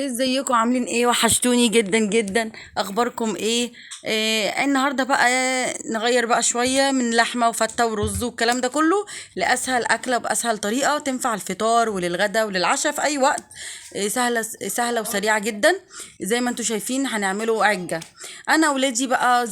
ازيكم عاملين ايه؟ وحشتوني جدا جدا. اخباركم ايه؟ النهارده بقى نغير بقى شويه من لحمه وفته ورز والكلام ده كله لاسهل اكله وباسهل طريقه تنفع الفطار وللغدا وللعشاء في اي وقت. سهله سهله وسريعه جدا. زي ما انتم شايفين هنعمله عجه. انا ولادي بقى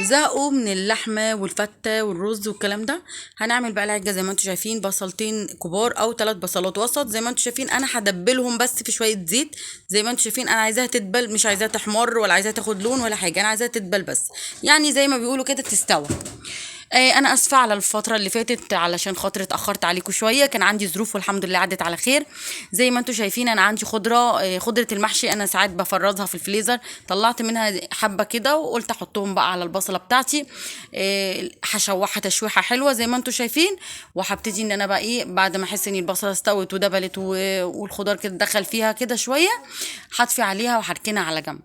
زهقوا من اللحمه والفته والرز والكلام ده. هنعمل بقى العجه زي ما انتم شايفين، بصلتين كبار او 3 بصلات وسط زي ما انتم شايفين. انا هدبلهم بس في شويه زيت. زي ما انتم شايفين انا عايزاها تدبل، مش عايزاها تحمر ولا عايزاها تاخد لون ولا حاجه، انا عايزاها تدبل بس. يعني زي ما بيقولوا كده تستوى. انا اسفه على الفتره اللي فاتت علشان خاطر اتاخرت عليكم شويه، كان عندي ظروف والحمد لله عدت على خير. زي ما انتم شايفين انا عندي خضره المحشي، انا ساعات بفرزها في الفريزر. طلعت منها حبه كده وقلت احطهم بقى على البصله بتاعتي. هشوحها تشويحه حلوه زي ما انتم شايفين. وهبتدي ان انا بقى ايه بعد ما احس ان البصله استوت ودبلت والخضار كده دخل فيها كده شويه، هطفي عليها وهركنها على جنب.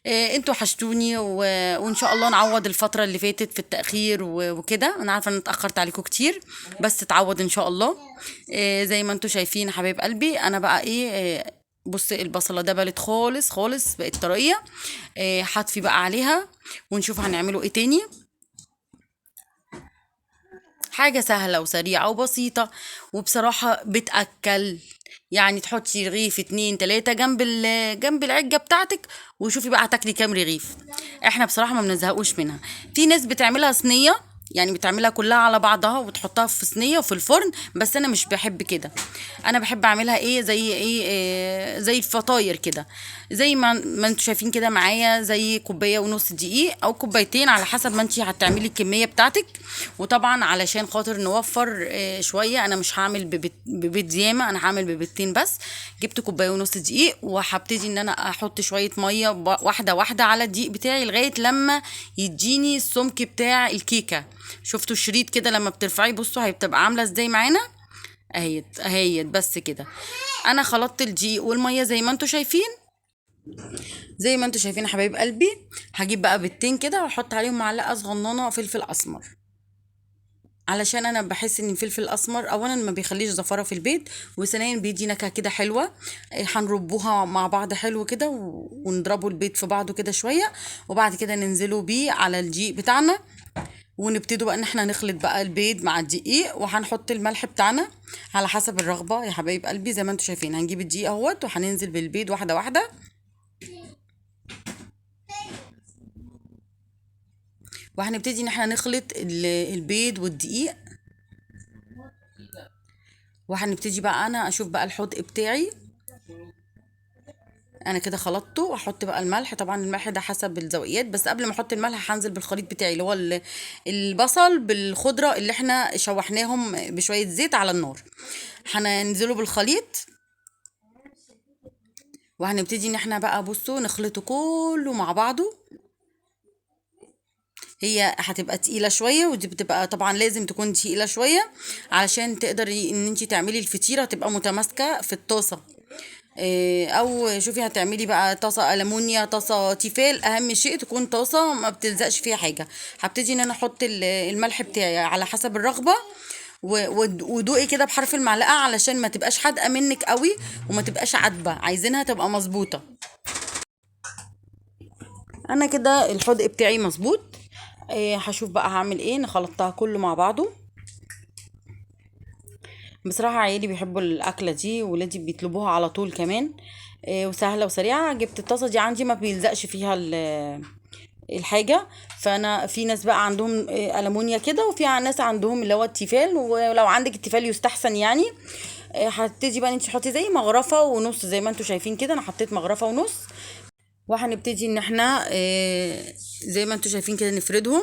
انتوا وحشتوني وان شاء الله نعوض الفترة اللي فاتت في التأخير وكده. انا عارفة ان اتأخرت عليكم كتير، بس تعوض ان شاء الله. زي ما انتوا شايفين يا حبايب قلبي انا بقى ايه. بص البصلة دبلت خالص خالص بقت طرية. هطفي بقى عليها ونشوف هنعمله ايه تاني. حاجة سهلة وسريعة وبسيطة، وبصراحة بتأكل. يعني تحطي رغيف 2 3 جنب العجة بتاعتك، وشوفي بقى هتاكلي كام رغيف. احنا بصراحة ما بنزهقوش منها. في ناس بتعملها صينية، يعني بتعملها كلها على بعضها وتحطها في صينية وفي الفرن، بس انا مش بحب كده. انا بحب اعملها ايه زي ايه, زي الفطاير كده. زي ما انتوا شايفين كده معايا، زي كوبايه ونص دقيق او كوبايتين على حسب ما انت هتعملي الكميه بتاعتك. وطبعا علشان خاطر نوفر شويه، انا مش هعمل ببيض ياما، انا هعمل ببيضتين بس. جبت كوبايه ونص دقيق وهبتدي ان انا احط شويه ميه واحده واحده على الدقيق بتاعي لغايه لما يديني السمك بتاع الكيكه. شفتوا الشريط كده لما بترفعيه؟ بصوا هتبقى عامله ازاي معانا. اهيت بس كده. انا خلطت الدقيق والميه زي ما انتوا شايفين. زي ما انتوا شايفين يا حبايب قلبي. هجيب بقى بيضتين كده واحط عليهم معلقه صغننه فلفل اسمر، علشان انا بحس ان الفلفل الاسمر اولا ما بيخليش زفاره في البيت، وثانيا بيدي نكهه كده حلوه. هنربوها مع بعض حلو كده ونضربوا البيض في بعضه كده شويه، وبعد كده ننزلوا بيه على الدقيق بتاعنا. ونبتدوا بقى ان احنا نخلط بقى البيض مع الدقيق، وهنحط الملح بتاعنا على حسب الرغبه يا حبايب قلبي. زي ما انتوا شايفين هنجيب الدقيق اهوت وهننزل بالبيض واحده واحده. وهنبتدي ان احنا نخلط البيض والدقيق. وهنبتدي بقى انا اشوف بقى الحدق بتاعي. انا كده خلطته واحط بقى الملح، طبعا الملح ده حسب الذوقيات، بس قبل ما احط الملح هنزل بالخليط بتاعي اللي هو البصل بالخضره اللي احنا شوحناهم بشويه زيت على النار. هننزله بالخليط. وهنبتدي ان احنا بقى بصوا نخلطه كله مع بعضه. هي هتبقى تقيلة شوية، ودي بتبقى طبعا لازم تكون تقيلة شوية علشان تقدري ان انتي تعملي الفطيرة تبقى متماسكة في الطاسة. او شوفي هتعملي بقى طاسة ألمونيا طاسة تيفال، اهم شيء تكون طاسة ما بتلزقش فيها حاجة. هبتدي ان انا احط الملح بتاعي على حسب الرغبة. ودوقي كده بحرف المعلقة علشان ما تبقاش حادقة منك قوي وما تبقاش عدبة، عايزينها تبقى مظبوطة. انا كده الحدق بتاعي مظبوط. هشوف بقى هعمل ايه. انا خلطتها كله مع بعضه. بصراحة عيالي بيحبوا الأكلة دي، ولادي بيطلبوها على طول كمان. وسهلة وسريعة. جبت الطاسة دي عندي ما بيلزقش فيها الحاجة. فأنا في ناس بقى عندهم ألمونيا كده، وفي ناس عندهم اللي هو التيفال، ولو عندك التيفال يستحسن يعني. هتبتدي بقى انت تحطي زي مغرفة ونص زي ما انتوا شايفين كده، انا حطيت مغرفة ونص. وهنبتدي ان احنا زي ما انتوا شايفين كده نفردهم.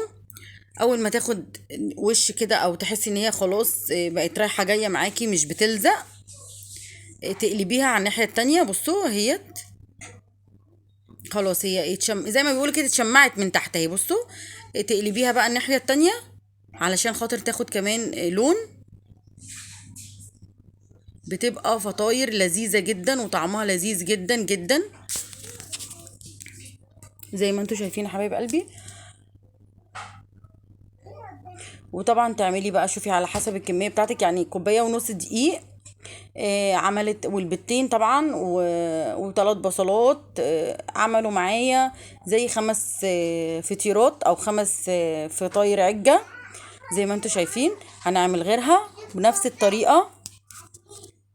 اول ما تاخد وش كده او تحسي ان هي خلاص بقت رايحه جايه معاكي مش بتلزق، تقلبيها على الناحيه التانية. بصوا اهيت خلاص هي زي ما بيقولوا كده اتشمعت من تحت اهي. بصوا تقلبيها بقى الناحيه التانية علشان خاطر تاخد كمان لون. بتبقى فطاير لذيذه جدا وطعمها لذيذ جدا جدا زي ما انتوا شايفين يا حبايب قلبي. وطبعا تعملي بقى شوفي على حسب الكميه بتاعتك، يعني كوبايه ونص دقيق عملت والبتين طبعا وثلاث بصلات، عملوا معايا زي 5 فطيرات او 5 فطاير عجة. زي ما انتوا شايفين هنعمل غيرها بنفس الطريقة،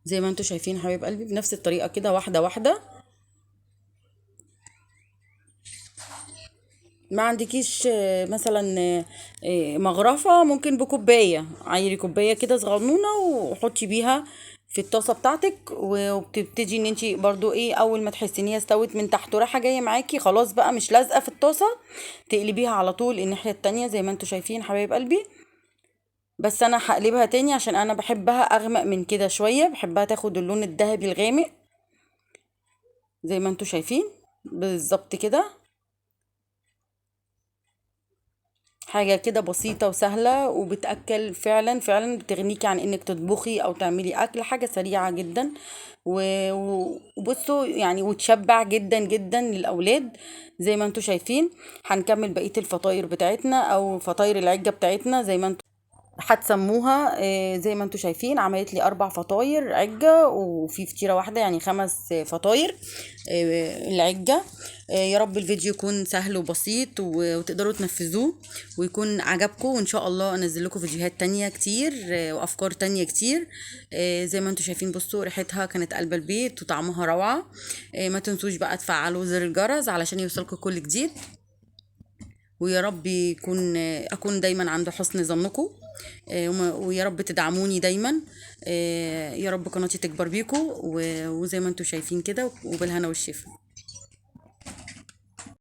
زي ما انتوا شايفين حبايب قلبي، بنفس الطريقة كده واحدة واحدة. ما عندكيش مثلا مغرفة، ممكن بكوباية، عايري كوباية كده صغنونة وحطي بيها في الطاسة بتاعتك، وبتبتدي ان انتي برضو ايه، اول ما تحسي ان هي استوت من تحت وراحة جاية معاكي خلاص بقى مش لازقة في الطاسة، تقلبيها على طول الناحية التانية زي ما انتوا شايفين حبايب قلبي. بس انا هقلبها تاني عشان انا بحبها اغمق من كده شوية، بحبها تاخد اللون الذهبي الغامق زي ما انتوا شايفين بالظبط كده. حاجة كده بسيطة وسهلة وبتأكل فعلا فعلا، بتغنيكي عن انك تطبخي او تعملي اكل، حاجة سريعة جدا وبصوا يعني وتشبع جدا جدا للاولاد زي ما انتوا شايفين. هنكمل بقية الفطاير بتاعتنا او فطاير العجة بتاعتنا زي ما انتوا هتسموها. زي ما انتوا شايفين عملت لي 4 فطاير عجة وفي فطيرة واحدة، يعني 5 فطاير العجة. يا رب الفيديو يكون سهل وبسيط وتقدروا تنفذوه ويكون عجبكم، وان شاء الله انزل لكم فيديوهات تانية كتير وافكار تانية كتير. زي ما انتوا شايفين بصوا ريحتها كانت قلب البيت وطعمها روعة. ما تنسوش بقى تفعلوا زر الجرس علشان يوصلكم كل جديد، ويا رب اكون دايما عند حسن ظنكم. ويا رب تدعموني دايما. يا رب قناتي تكبر بيكم وزي ما انتم شايفين كده، وبالهنا والشفا.